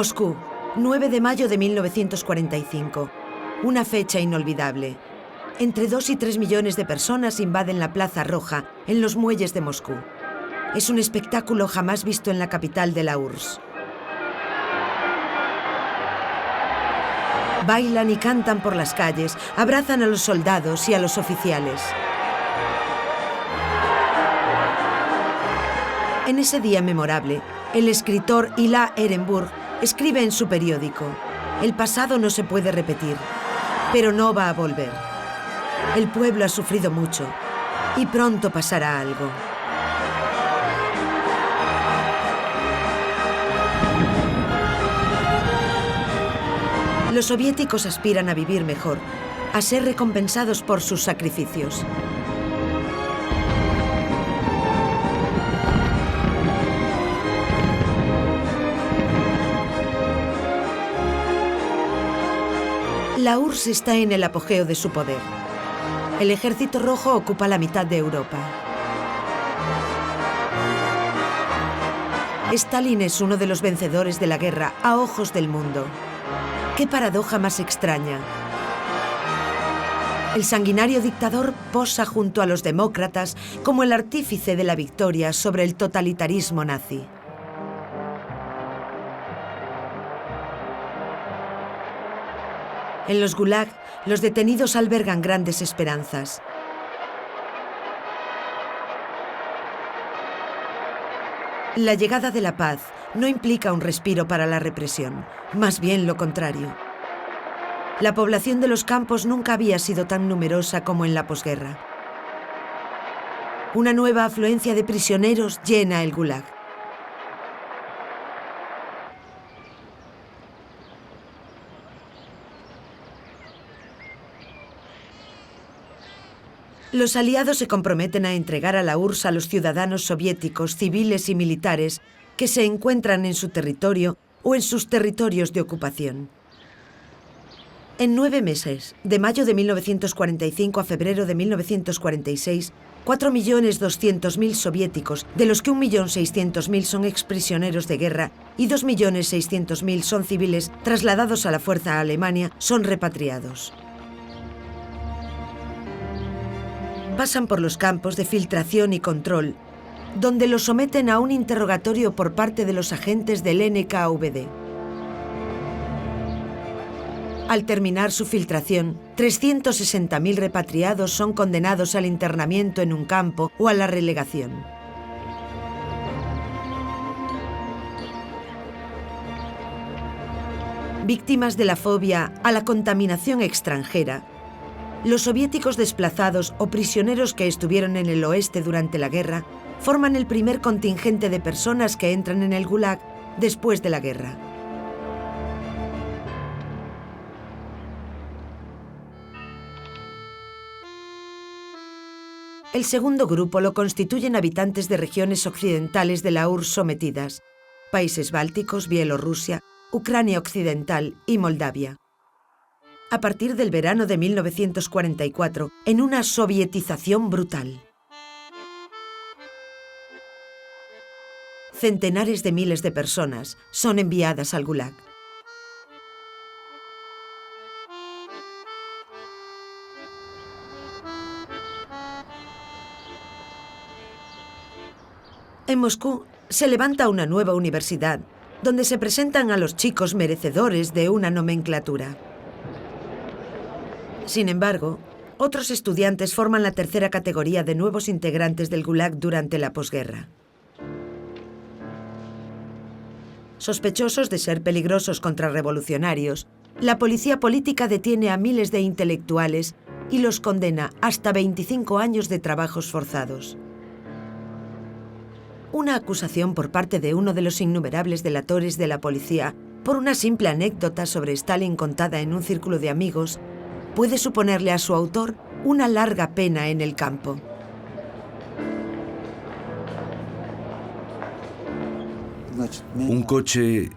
Moscú, 9 de mayo de 1945. Una fecha inolvidable. Entre 2 y 3 millones de personas invaden la Plaza Roja en los muelles de Moscú. Es un espectáculo jamás visto en la capital de la URSS. Bailan y cantan por las calles, abrazan a los soldados y a los oficiales. En ese día memorable, el escritor Ilya Ehrenburg escribe en su periódico: el pasado no se puede repetir, pero no va a volver. El pueblo ha sufrido mucho y pronto pasará algo. Los soviéticos aspiran a vivir mejor, a ser recompensados por sus sacrificios. La URSS está en el apogeo de su poder. El Ejército Rojo ocupa la mitad de Europa. Stalin es uno de los vencedores de la guerra a ojos del mundo. ¡Qué paradoja más extraña! El sanguinario dictador posa junto a los demócratas como el artífice de la victoria sobre el totalitarismo nazi. En los Gulag, los detenidos albergan grandes esperanzas. La llegada de la paz no implica un respiro para la represión, más bien lo contrario. La población de los campos nunca había sido tan numerosa como en la posguerra. Una nueva afluencia de prisioneros llena el Gulag. Los aliados se comprometen a entregar a la URSS a los ciudadanos soviéticos, civiles y militares que se encuentran en su territorio o en sus territorios de ocupación. En 9 meses, de mayo de 1945 a febrero de 1946, 4.200.000 soviéticos, de los que 1.600.000 son exprisioneros de guerra y 2.600.000 son civiles trasladados a la fuerza a Alemania, son repatriados. Pasan por los campos de filtración y control, donde los someten a un interrogatorio por parte de los agentes del NKVD. Al terminar su filtración, 360.000 repatriados son condenados al internamiento en un campo o a la relegación. Víctimas de la fobia a la contaminación extranjera, los soviéticos desplazados o prisioneros que estuvieron en el oeste durante la guerra forman el primer contingente de personas que entran en el Gulag después de la guerra. El segundo grupo lo constituyen habitantes de regiones occidentales de la URSS sometidas: países bálticos, Bielorrusia, Ucrania Occidental y Moldavia. A partir del verano de 1944, en una sovietización brutal. Centenares de miles de personas son enviadas al Gulag. En Moscú se levanta una nueva universidad, donde se presentan a los chicos merecedores de una nomenclatura. Sin embargo, otros estudiantes forman la tercera categoría de nuevos integrantes del Gulag durante la posguerra. Sospechosos de ser peligrosos contrarrevolucionarios, la policía política detiene a miles de intelectuales y los condena hasta 25 años de trabajos forzados. Una acusación por parte de uno de los innumerables delatores de la policía por una simple anécdota sobre Stalin contada en un círculo de amigos puede suponerle a su autor una larga pena en el campo. Un coche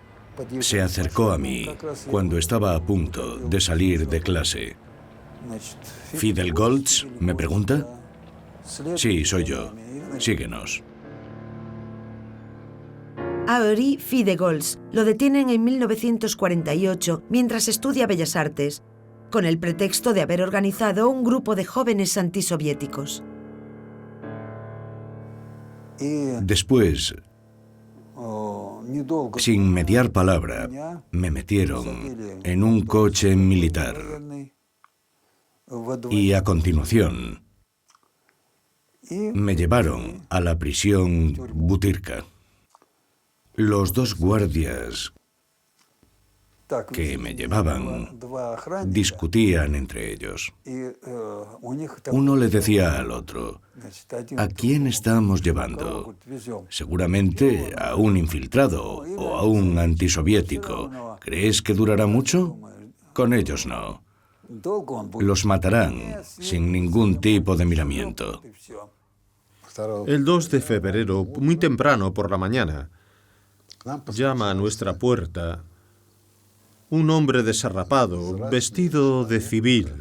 se acercó a mí cuando estaba a punto de salir de clase. ¿Fidel Goltz? ¿Me pregunta? Sí, soy yo. Síguenos. a Henri Fidegols lo detienen en 1948 mientras estudia Bellas Artes, con el pretexto de haber organizado un grupo de jóvenes antisoviéticos. Después, sin mediar palabra, me metieron en un coche militar y a continuación me llevaron a la prisión Butyrka. Los dos guardias que me llevaban discutían entre ellos. Uno le decía al otro: ¿a quién estamos llevando? Seguramente a un infiltrado o a un antisoviético. ¿Crees que durará mucho? Con ellos no. Los matarán sin ningún tipo de miramiento. El 2 de febrero, muy temprano por la mañana, llama a nuestra puerta un hombre desarrapado, vestido de civil.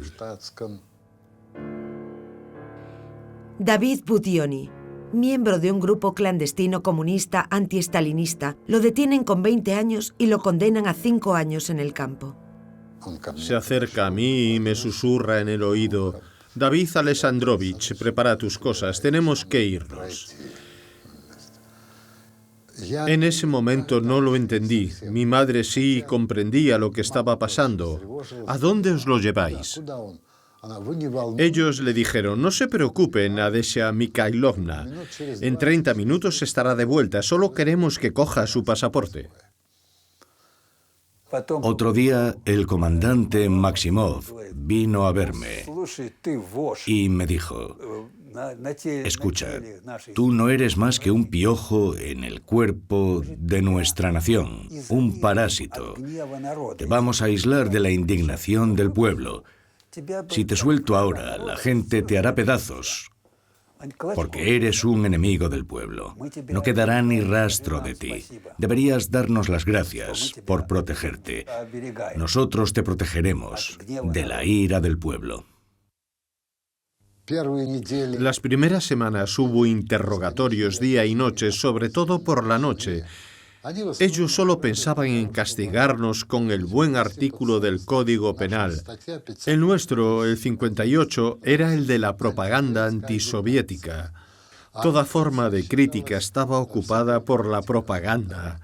David Budioni, miembro de un grupo clandestino comunista antiestalinista, lo detienen con 20 años y lo condenan a 5 años en el campo. Se acerca a mí y me susurra en el oído: David Alexandrovich, prepara tus cosas, tenemos que irnos. En ese momento no lo entendí. Mi madre sí comprendía lo que estaba pasando. ¿A dónde os lo lleváis? Ellos le dijeron: no se preocupen, Adesia Mikhailovna. En 30 minutos estará de vuelta. Solo queremos que coja su pasaporte. Otro día, el comandante Maximov vino a verme y me dijo: escucha, tú no eres más que un piojo en el cuerpo de nuestra nación, un parásito. Te vamos a aislar de la indignación del pueblo. Si te suelto ahora, la gente te hará pedazos, porque eres un enemigo del pueblo. No quedará ni rastro de ti. Deberías darnos las gracias por protegerte. Nosotros te protegeremos de la ira del pueblo. Las primeras semanas hubo interrogatorios día y noche, sobre todo por la noche. Ellos solo pensaban en castigarnos con el buen artículo del Código Penal. El nuestro, el 58, era el de la propaganda antisoviética. Toda forma de crítica estaba ocupada por la propaganda.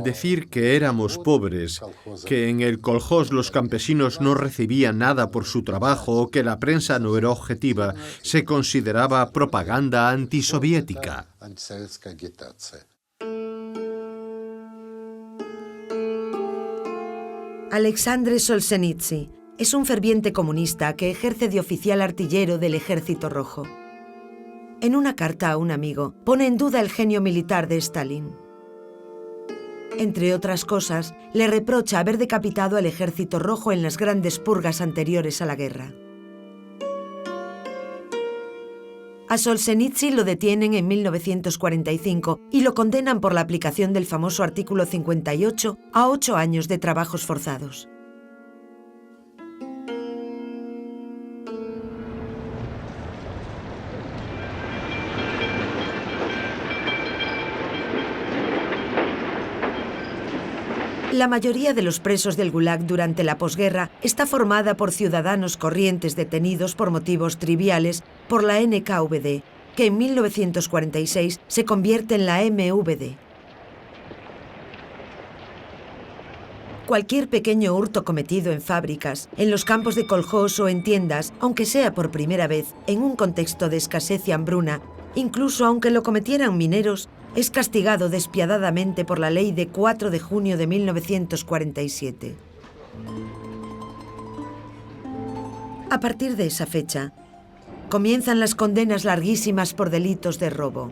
Decir que éramos pobres, que en el kolhos los campesinos no recibían nada por su trabajo o que la prensa no era objetiva, se consideraba propaganda antisoviética. Alexandre Solzhenitsyn es un ferviente comunista que ejerce de oficial artillero del Ejército Rojo. En una carta a un amigo, pone en duda el genio militar de Stalin. Entre otras cosas, le reprocha haber decapitado al Ejército Rojo en las grandes purgas anteriores a la guerra. A Solzhenitsyn lo detienen en 1945 y lo condenan por la aplicación del famoso artículo 58 a 8 años de trabajos forzados. La mayoría de los presos del Gulag durante la posguerra está formada por ciudadanos corrientes detenidos por motivos triviales por la NKVD, que en 1946 se convierte en la MVD. Cualquier pequeño hurto cometido en fábricas, en los campos de kolhos o en tiendas, aunque sea por primera vez en un contexto de escasez y hambruna, incluso aunque lo cometieran mineros, es castigado despiadadamente por la ley de 4 de junio de 1947. A partir de esa fecha, comienzan las condenas larguísimas por delitos de robo.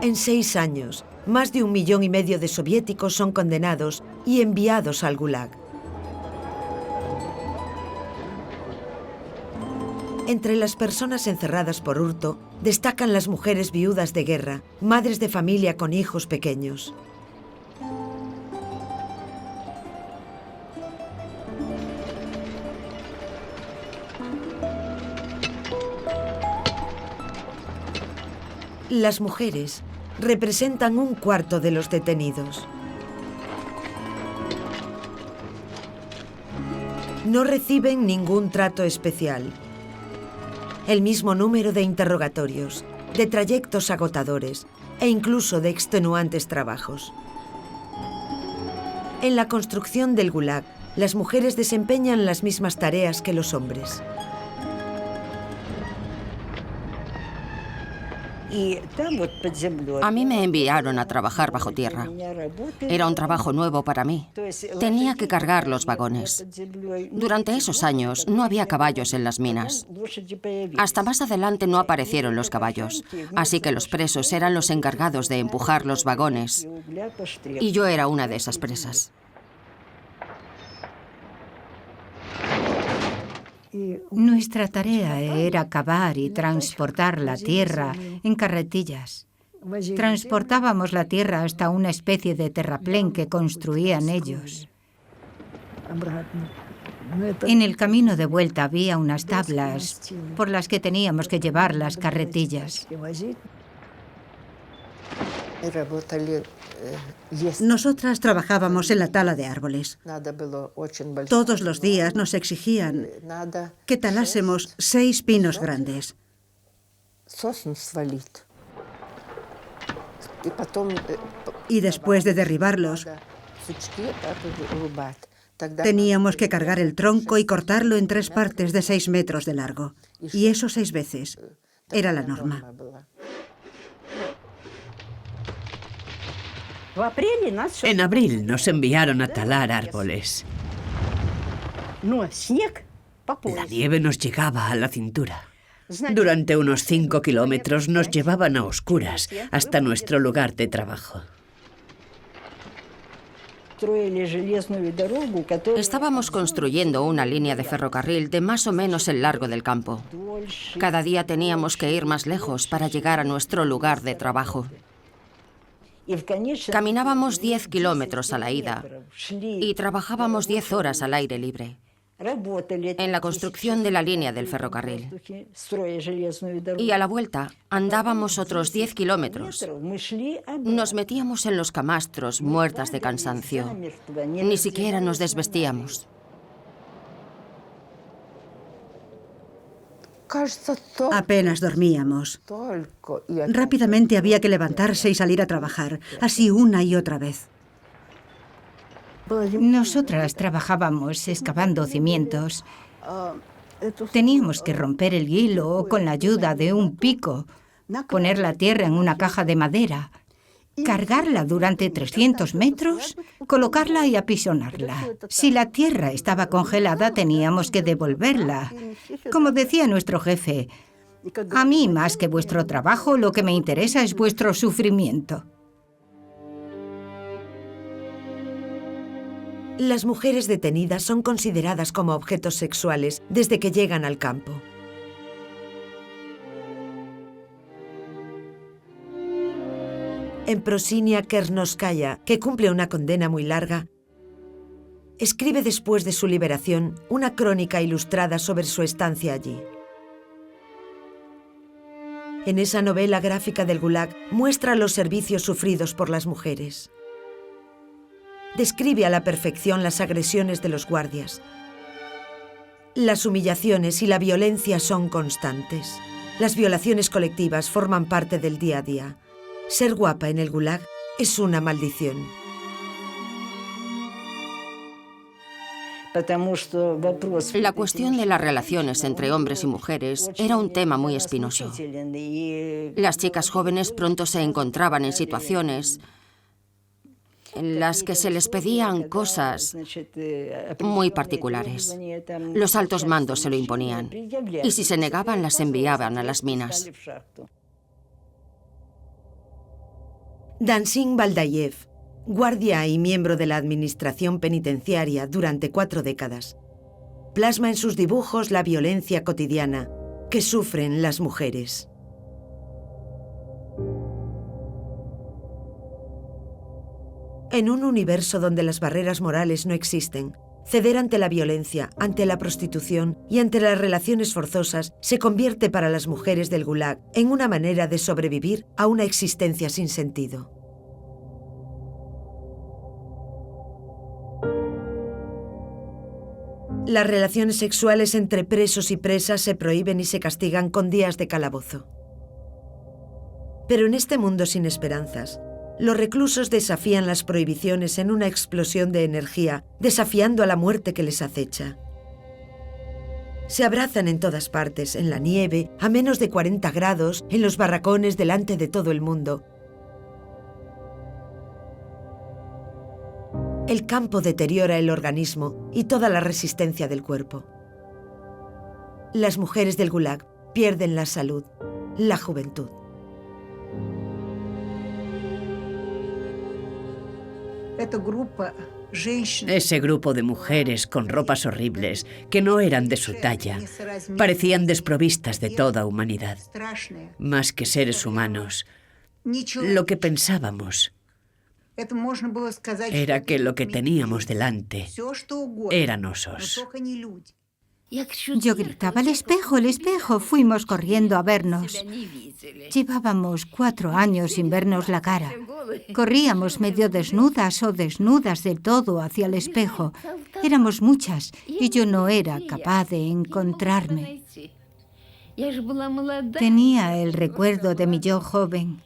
En 6 años, más de 1,5 millones de soviéticos son condenados y enviados al Gulag. Entre las personas encerradas por hurto, destacan las mujeres viudas de guerra, madres de familia con hijos pequeños. Las mujeres representan un cuarto de los detenidos. No reciben ningún trato especial. El mismo número de interrogatorios, de trayectos agotadores e incluso de extenuantes trabajos. En la construcción del Gulag, las mujeres desempeñan las mismas tareas que los hombres. A mí me enviaron a trabajar bajo tierra. Era un trabajo nuevo para mí. Tenía que cargar los vagones. Durante esos años no había caballos en las minas. Hasta más adelante no aparecieron los caballos, así que los presos eran los encargados de empujar los vagones. Y yo era una de esas presas. Nuestra tarea era cavar y transportar la tierra en carretillas. Transportábamos la tierra hasta una especie de terraplén que construían ellos. En el camino de vuelta había unas tablas por las que teníamos que llevar las carretillas. Nosotras trabajábamos en la tala de árboles. Todos los días nos exigían que talásemos 6 pinos grandes. Y después de derribarlos, teníamos que cargar el tronco y cortarlo en 3 partes de 6 metros de largo. Y eso 6 veces. Era la norma. En abril nos enviaron a talar árboles. La nieve nos llegaba a la cintura. Durante unos 5 kilómetros nos llevaban a oscuras hasta nuestro lugar de trabajo. Estábamos construyendo una línea de ferrocarril de más o menos el largo del campo. Cada día teníamos que ir más lejos para llegar a nuestro lugar de trabajo. Caminábamos 10 kilómetros a la ida y trabajábamos 10 horas al aire libre en la construcción de la línea del ferrocarril. Y a la vuelta andábamos otros 10 kilómetros. Nos metíamos en los camastros muertas de cansancio. Ni siquiera nos desvestíamos. Apenas dormíamos. Rápidamente había que levantarse y salir a trabajar, así una y otra vez. Nosotras trabajábamos excavando cimientos. Teníamos que romper el hilo con la ayuda de un pico, poner la tierra en una caja de madera, cargarla durante 300 metros, colocarla y apisonarla. Si la tierra estaba congelada, teníamos que devolverla. Como decía nuestro jefe, a mí más que vuestro trabajo, lo que me interesa es vuestro sufrimiento. Las mujeres detenidas son consideradas como objetos sexuales desde que llegan al campo. En Prosinia Kernovskaya, que cumple una condena muy larga, escribe después de su liberación una crónica ilustrada sobre su estancia allí. En esa novela gráfica del Gulag muestra los servicios sufridos por las mujeres. Describe a la perfección las agresiones de los guardias. Las humillaciones y la violencia son constantes. Las violaciones colectivas forman parte del día a día. Ser guapa en el Gulag es una maldición. La cuestión de las relaciones entre hombres y mujeres era un tema muy espinoso. Las chicas jóvenes pronto se encontraban en situaciones en las que se les pedían cosas muy particulares. Los altos mandos se lo imponían, y si se negaban, las enviaban a las minas. Dansin Baldayev, guardia y miembro de la administración penitenciaria durante 4 décadas, plasma en sus dibujos la violencia cotidiana que sufren las mujeres. En un universo donde las barreras morales no existen, Ceder ante la violencia, ante la prostitución y ante las relaciones forzosas se convierte para las mujeres del Gulag en una manera de sobrevivir a una existencia sin sentido. Las relaciones sexuales entre presos y presas se prohíben y se castigan con días de calabozo. Pero en este mundo sin esperanzas, los reclusos desafían las prohibiciones en una explosión de energía, desafiando a la muerte que les acecha. Se abrazan en todas partes, en la nieve, a menos de 40 grados, en los barracones delante de todo el mundo. El campo deteriora el organismo y toda la resistencia del cuerpo. Las mujeres del Gulag pierden la salud, la juventud. Ese grupo de mujeres con ropas horribles, que no eran de su talla, parecían desprovistas de toda humanidad. Más que seres humanos, lo que pensábamos era que lo que teníamos delante eran osos. Yo gritaba, el espejo, fuimos corriendo a vernos. Llevábamos 4 años sin vernos la cara. Corríamos medio desnudas o desnudas del todo hacia el espejo. Éramos muchas y yo no era capaz de encontrarme. Tenía el recuerdo de mi yo joven.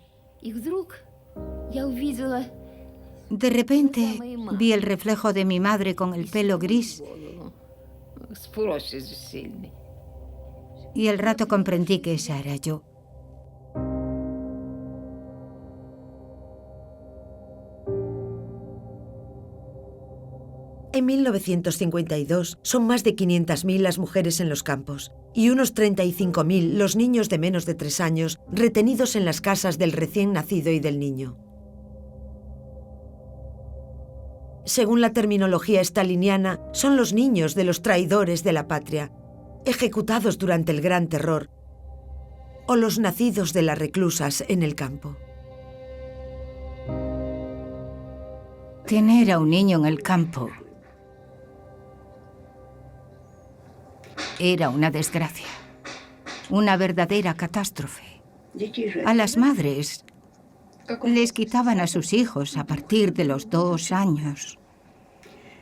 De repente vi el reflejo de mi madre con el pelo gris. Y al rato comprendí que esa era yo. En 1952 son más de 500.000 las mujeres en los campos y unos 35.000 los niños de menos de 3 años retenidos en las casas del recién nacido y del niño. Según la terminología staliniana, son los niños de los traidores de la patria, ejecutados durante el Gran Terror, o los nacidos de las reclusas en el campo. Tener a un niño en el campo era una desgracia, una verdadera catástrofe. A las madres les quitaban a sus hijos a partir de los 2 años.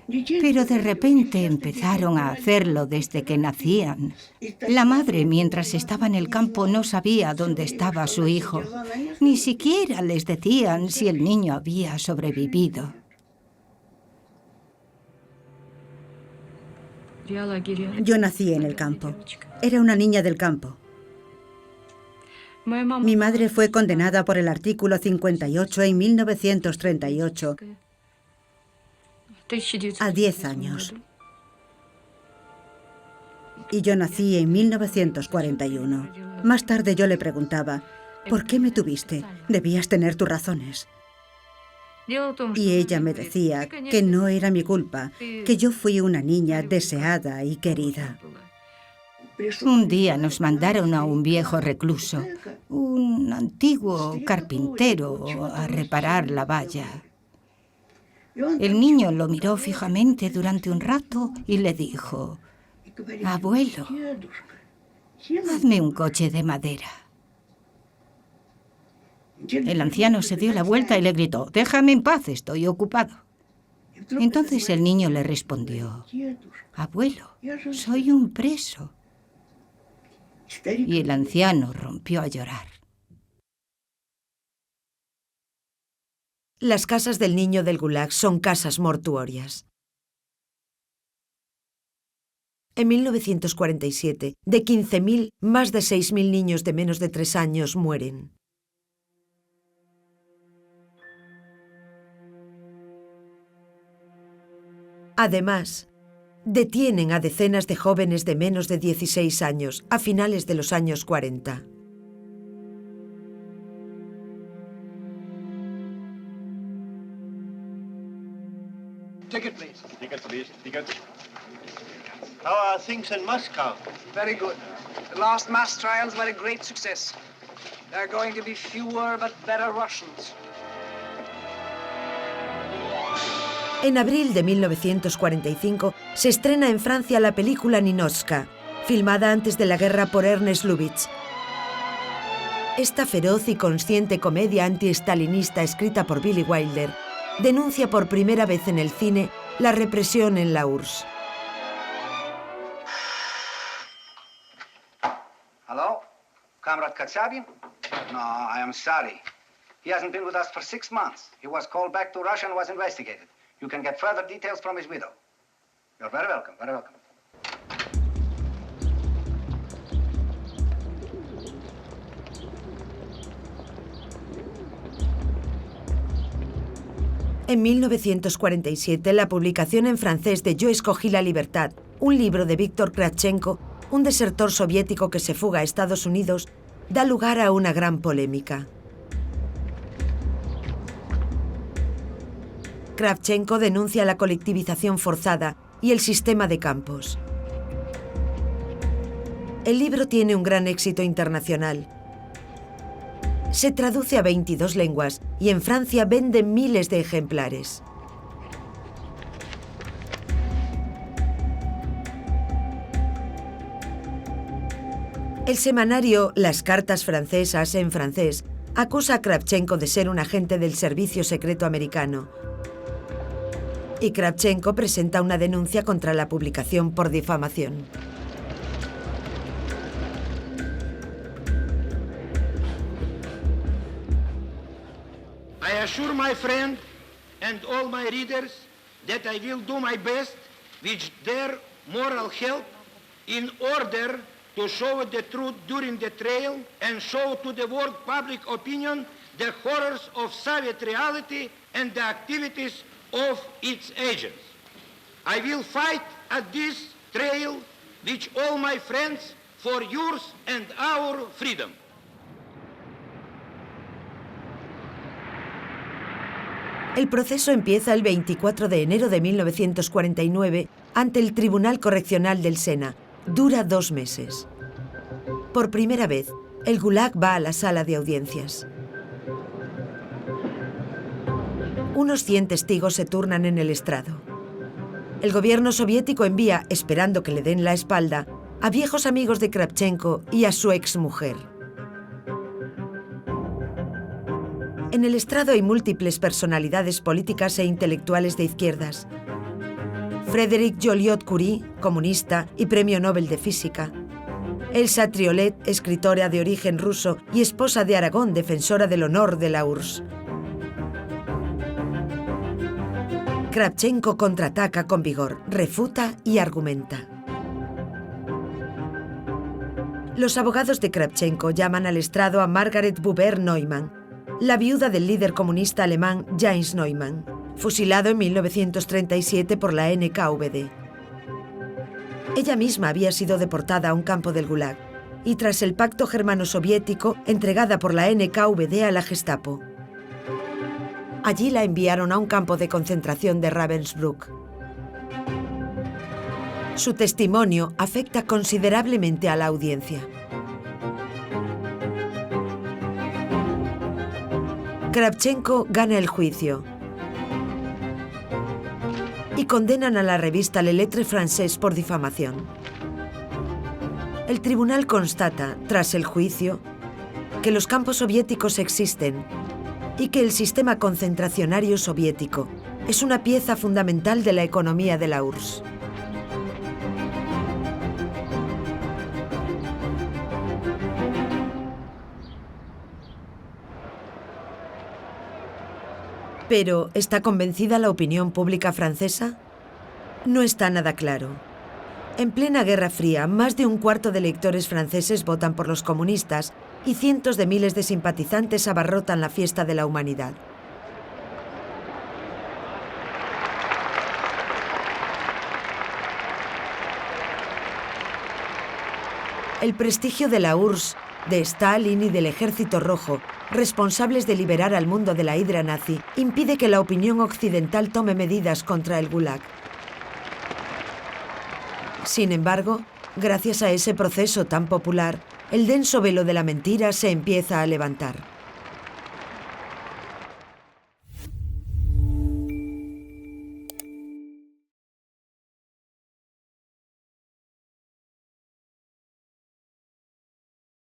Pero de repente empezaron a hacerlo desde que nacían. La madre, mientras estaba en el campo, no sabía dónde estaba su hijo. Ni siquiera les decían si el niño había sobrevivido. Yo nací en el campo. Era una niña del campo. Mi madre fue condenada por el artículo 58 en 1938 a 10 años. Y yo nací en 1941. Más tarde yo le preguntaba, ¿por qué me tuviste? Debías tener tus razones. Y ella me decía que no era mi culpa, que yo fui una niña deseada y querida. Un día nos mandaron a un viejo recluso, un antiguo carpintero, a reparar la valla. El niño lo miró fijamente durante un rato y le dijo, «Abuelo, hazme un coche de madera». El anciano se dio la vuelta y le gritó, «Déjame en paz, estoy ocupado». Entonces el niño le respondió, «Abuelo, soy un preso». Y el anciano rompió a llorar. Las casas del niño del Gulag son casas mortuorias. En 1947, de 15.000, más de 6.000 niños de menos de 3 años mueren. Además, detienen a decenas de jóvenes de menos de 16 años a finales de los años 40. Ticket, please. Ticket, please. Ticket. How are things in Moscow? Very good. The last mass trials were a great success. There are going to be fewer but better Russians. En abril de 1945 se estrena en Francia la película Ninotchka, filmada antes de la guerra por Ernest Lubitsch. Esta feroz y consciente comedia anti-estalinista escrita por Billy Wilder denuncia por primera vez en el cine la represión en la URSS. Hello? Comrade Katsabin? No, I am sorry. He hasn't been with us for 6 months. He was called back to Russia and was investigated. You can get further details from his widow. You're very welcome, very welcome. En 1947, la publicación en francés de Yo escogí la libertad, un libro de Víctor Kravchenko, un desertor soviético que se fuga a Estados Unidos, da lugar a una gran polémica. Kravchenko denuncia la colectivización forzada y el sistema de campos. El libro tiene un gran éxito internacional. Se traduce a 22 lenguas y en Francia vende miles de ejemplares. El semanario Las Cartas Francesas, en francés, acusa a Kravchenko de ser un agente del servicio secreto americano. Y Kravchenko presenta una denuncia contra la publicación por difamación. I assure my friend and all my readers that I will do my best with their moral help in order to show the truth during the trial and show to the world public opinion the horrors of Soviet reality and the activities of its agents. I will fight at this trial with all my friends for yours and our freedom. El proceso empieza el 24 de enero de 1949 ante el Tribunal Correccional del Sena. Dura 2 meses. Por primera vez, el Gulag va a la sala de audiencias. Unos 100 testigos se turnan en el estrado. El gobierno soviético envía, esperando que le den la espalda, a viejos amigos de Kravchenko y a su exmujer. En el estrado hay múltiples personalidades políticas e intelectuales de izquierdas. Frédéric Joliot-Curie, comunista y premio Nobel de Física. Elsa Triolet, escritora de origen ruso y esposa de Aragón, defensora del honor de la URSS. Kravchenko contraataca con vigor, refuta y argumenta. Los abogados de Kravchenko llaman al estrado a Margaret Buber Neumann, la viuda del líder comunista alemán James Neumann, fusilado en 1937 por la NKVD. Ella misma había sido deportada a un campo del Gulag y tras el pacto germano-soviético entregada por la NKVD a la Gestapo. Allí la enviaron a un campo de concentración de Ravensbrück. Su testimonio afecta considerablemente a la audiencia. Kravchenko gana el juicio y condenan a la revista Le Lettre Française por difamación. El tribunal constata, tras el juicio, que los campos soviéticos existen y que el sistema concentracionario soviético es una pieza fundamental de la economía de la URSS. Pero, ¿está convencida la opinión pública francesa? No está nada claro. En plena Guerra Fría, más de un cuarto de electores franceses votan por los comunistas y cientos de miles de simpatizantes abarrotan la fiesta de la humanidad. El prestigio de la URSS, de Stalin y del Ejército Rojo, responsables de liberar al mundo de la hidra nazi, impide que la opinión occidental tome medidas contra el Gulag. Sin embargo, gracias a ese proceso tan popular, el denso velo de la mentira se empieza a levantar.